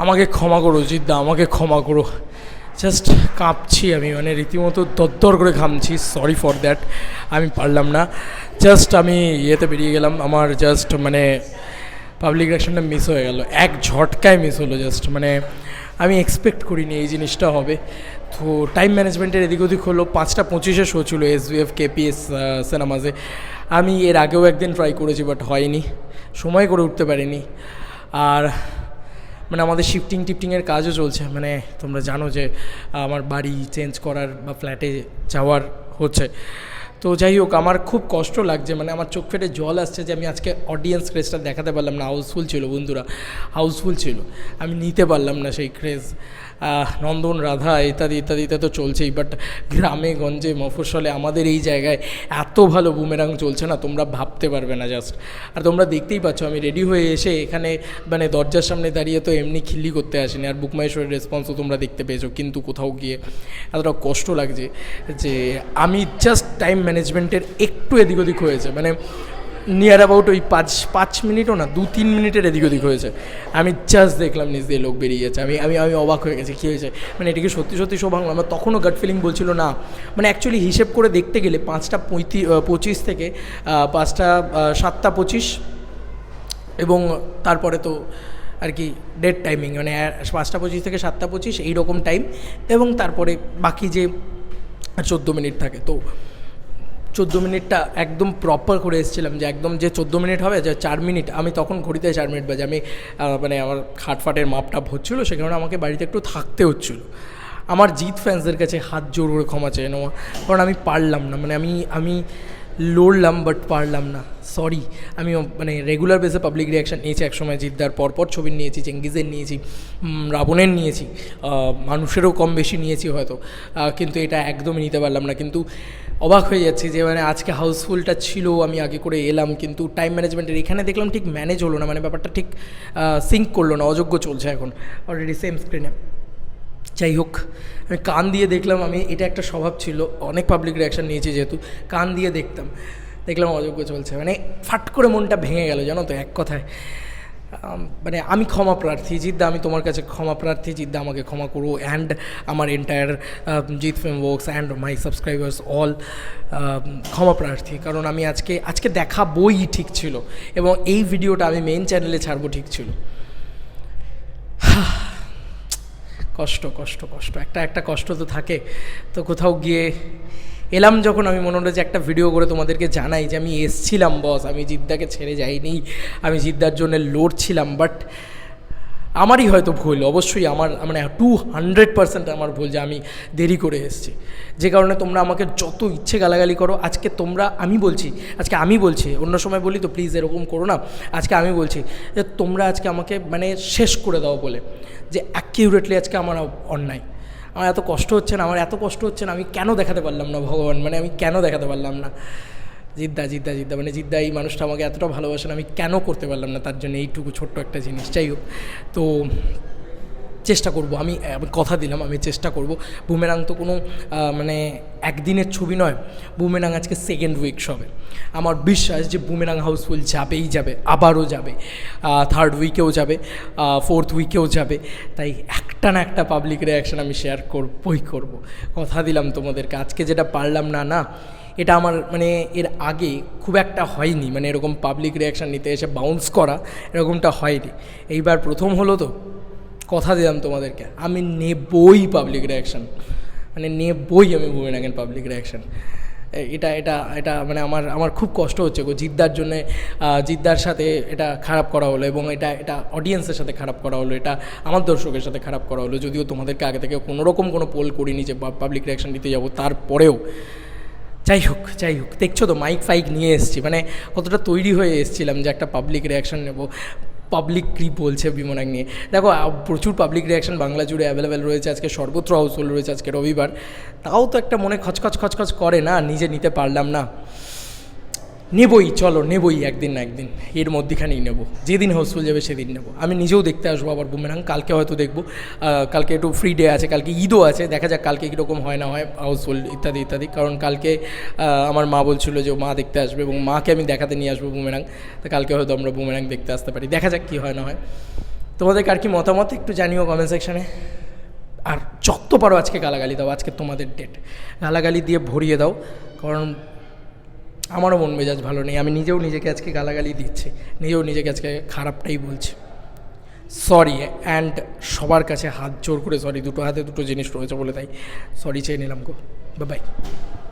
আমাকে ক্ষমা করো জিদ্দা, আমাকে ক্ষমা করো। জাস্ট কাঁপছি আমি, মানে রীতিমতো দরদর করে ঘামছি। সরি ফর দ্যাট, আমি পারলাম না। জাস্ট আমি ইয়েতে বেরিয়ে গেলাম, আমার জাস্ট মানে পাবলিক রিঅ্যাকশনটা মিস হয়ে গেল, এক ঝটকায় মিস হলো। জাস্ট মানে আমি এক্সপেক্ট করিনি এই জিনিসটা হবে। তো টাইম ম্যানেজমেন্টের এদিক ওদিক হলো। 5:25 শো ছিল SBF KPS সিনেমাসে। আমি এর আগেও একদিন ট্রাই করেছি, বাট হয়নি, সময় করে উঠতে পারিনি। আর মানে আমাদের টিফটিংয়ের কাজও চলছে, মানে তোমরা জানো যে আমার বাড়ি চেঞ্জ করার বা ফ্ল্যাটে যাওয়ার হচ্ছে। তো যাই হোক, আমার খুব কষ্ট লাগছে, মানে আমার চোখ ফেটে জল আসছে যে আমি আজকে অডিয়েন্স ক্রেজটা দেখাতে পারলাম না। হাউসফুল ছিল বন্ধুরা, হাউসফুল ছিল, আমি নিতে পারলাম না সেই ক্রেজ। নন্দন রাধা ইত্যাদি ইত্যাদিতে তো চলছেই, বাট গ্রামে গঞ্জে মফস্বলে আমাদের এই জায়গায় এত ভালো বুমেরাং চলছে না, তোমরা ভাবতে পারবে না জাস্ট। আর তোমরা দেখতেই পাচ্ছ আমি রেডি হয়ে এসে এখানে মানে দরজার সামনে দাঁড়িয়ে তো এমনি খিল্লি করতে আসিনি। আর বুকমাইশোরের রেসপন্সও তোমরা দেখতে পেয়েছো, কিন্তু কোথাও গিয়ে এতটা কষ্ট লাগছে যে আমি জাস্ট টাইম ম্যানেজমেন্টের একটু এদিক ওদিক হয়েছে, মানে নিয়ার অ্যাবাউট ওই 5 মিনিটও না, 2-3 মিনিটের এদিক ওদিক হয়েছে। আমি জাস্ট দেখলাম নিজ দিয়ে লোক বেরিয়ে যাচ্ছে, আমি আমি আমি অবাক হয়ে গেছি, কী হয়েছে, মানে এটাকে সত্যি সত্যি সৌভাগ্য। আমার তখনও গাট ফিলিং বলছিল না, মানে অ্যাকচুয়ালি হিসেব করে দেখতে গেলে 5:25 থেকে 7:25 এবং তারপরে তো আর কি ডেড টাইমিং, মানে 5:25 থেকে 7:25 এইরকম টাইম, এবং তারপরে বাকি যে 14 মিনিট থাকে। তো 14 মিনিটটা একদম প্রপার করে এসেছিলাম, যে একদম যে 14 মিনিট হবে, যে 4 মিনিট, আমি তখন ঘড়িতে 4 মিনিট বাজে, আমি মানে আমার খাটফাটের মাপটা হচ্ছিলো, সে কারণে আমাকে বাড়িতে একটু থাকতে হচ্ছিলো। আমার জিৎ ফ্যান্সদের কাছে হাত জোর করে ক্ষমা চেয়ে নেওয়া, কারণ আমি পারলাম না, মানে আমি লড়লাম বাট পারলাম না, সরি। আমি মানে রেগুলার বেসে পাবলিক রিঅ্যাকশান নিয়েছি একসময়, জিদ্দার পরপর ছবির নিয়েছি, চেঙ্গিজের নিয়েছি, রাবণের নিয়েছি, মানুষেরও কম বেশি নিয়েছি হয়তো, কিন্তু এটা একদমই নিতে পারলাম না। কিন্তু অবাক হয়ে যাচ্ছি যে মানে আজকে হাউসফুলটা ছিল, আমি আগে করে এলাম, কিন্তু টাইম ম্যানেজমেন্টের এখানে দেখলাম ঠিক ম্যানেজ হলো না, মানে ব্যাপারটা ঠিক সিঙ্ক করলো না, অযোগ্য চলছে এখন অলরেডি সেম স্ক্রিনে। যাই হোক, আমি কান দিয়ে দেখলাম, আমি এটা একটা স্বভাব ছিল, অনেক পাবলিক রিঅ্যাকশান নিয়েছি যেহেতু, কান দিয়ে দেখলাম অযোগ্য চলছে, মানে ফাট করে মনটা ভেঙে গেল, জানো তো, এক কথায়। মানে আমি ক্ষমা প্রার্থী জিদ্দা, আমি তোমার কাছে ক্ষমা প্রার্থী জিদ্দা, আমাকে ক্ষমা করো, অ্যান্ড আমার entire Jeet film works and my subscribers all ক্ষমা প্রার্থী, কারণ আমি আজকে দেখাবই ঠিক ছিল, এবং এই ভিডিওটা আমি মেইন চ্যানেলে ছাড়বো ঠিক ছিল। কষ্ট কষ্ট কষ্ট, একটা কষ্ট তো থাকে। তো কোথাও গিয়ে এলাম যখন, আমি মনে হলো যে একটা ভিডিও করে তোমাদেরকে জানাই যে আমি এসছিলাম বস, আমি জিদ্দাকে ছেড়ে যাইনি, আমি জিদ্দার জন্য লড়ছিলাম। বাট আমারই হয়তো ভুল, অবশ্যই আমার, মানে 200% আমার ভুল যে আমি দেরি করে এসেছি, যে কারণে তোমরা আমাকে যত ইচ্ছে গালাগালি করো, আজকে আমি বলছি, অন্য সময় বলি তো প্লিজ এরকম করো না, আজকে আমি বলছি যে তোমরা আজকে আমাকে মানে শেষ করে দাও বলে, যে অ্যাকিউরেটলি আজকে আমার অন্যায়, আমার এত কষ্ট হচ্ছে না, আমি কেন দেখাতে পারলাম না ভগবান, মানে আমি কেন দেখাতে পারলাম না। জিদ্দা মানে জিদ্দা এই মানুষটা আমাকে এতটা ভালোবাসেন, আমি কেন করতে পারলাম না তার জন্য এইটুকু ছোট্ট একটা জিনিস। যাই হোক, তো চেষ্টা করব, আমি কথা দিলাম আমি চেষ্টা করব। বুমেরাং তো কোনো মানে একদিনের ছবি নয়, বুমেরাং আজকে 2nd উইক হবে। আমার বিশ্বাস যে বুমেরাং হাউসফুল যাবেই যাবে, আবারও যাবে, 3rd উইকেও যাবে, 4th উইকেও যাবে। তাই একটা না একটা পাবলিক রিঅ্যাকশান আমি শেয়ার করব, কথা দিলাম তোমাদেরকে। আজকে যেটা পারলাম না, এটা আমার মানে এর আগে খুব একটা হয়নি, মানে এরকম পাবলিক রিঅ্যাকশান নিতে এসে বাউন্স করা এরকমটা হয়নি, এইবার প্রথম হলো। তো কথা দিলাম তোমাদেরকে, আমি নেবই পাবলিক রিঅ্যাকশান, মানে নেবই আমি বুমেরাংয়ের পাবলিক রিঅ্যাকশান। এটা মানে আমার খুব কষ্ট হচ্ছে গো, জিদ্দার জন্যে, জিদ্দার সাথে এটা খারাপ করা হলো, এবং এটা অডিয়েন্সের সাথে খারাপ করা হলো, এটা আমার দর্শকের সাথে খারাপ করা হলো। যদিও তোমাদেরকে আগে থেকে কোনোরকম কোনো পোল করিনি যে পাবলিক রিঅ্যাকশান দিতে যাবো, তারপরেও যাই হোক দেখছো তো মাইক ফাইক নিয়ে এসেছি, মানে কতটা তৈরি হয়ে এসেছিলাম যে একটা পাবলিক রিঅ্যাকশান নেব। পাবলিক কী বলছে বুমেরাং নিয়ে, দেখো প্রচুর পাবলিক রিঅ্যাকশান বাংলা জুড়ে অ্যাভেলেবেল রয়েছে, আজকে সর্বত্র হাউসফুল রয়েছে, আজকে রবিবার, তাও তো একটা মনে খচখচ করে না, নিজে নিতে পারলাম না। নেবই একদিন না একদিন, এর মধ্যেখানেই নেব, যেদিন হাউসফুল যাবে সেদিন নেব। আমি নিজেও দেখতে আসবো আবার বুমেরাং, কালকে হয়তো দেখবো, কালকে একটু ফ্রি ডে আছে, কালকে ঈদও আছে, দেখা যাক কালকে কীরকম হয় না হয় হাউসফুল ইত্যাদি। কারণ কালকে আমার মা বলছিল যে মা দেখতে আসবে, এবং মাকে আমি দেখাতে নিয়ে আসবো বুমেরাং, তো কালকে হয়তো আমরা বুমেরাং দেখতে আসতে পারি, দেখা যাক কী হয় না হয়। তোমাদের কার কি মতামত একটু জানিও কমেন্ট সেকশানে। আর যত পারো আজকে গালাগালি দাও, আজকে তোমাদের ডেট, গালাগালি দিয়ে ভরিয়ে দাও, কারণ আমারও মন মেজাজ ভালো নেই, আমি নিজেও নিজেকে আজকে গালাগালি দিচ্ছি, নিজেও নিজেকে আজকে খারাপটাই বলছি। সরি, অ্যান্ড সবার কাছে হাত জোর করে সরি, দুটো হাতে দুটো জিনিস রয়েছে বলে তাই সরি চেয়ে নিলাম গো। Bye bye.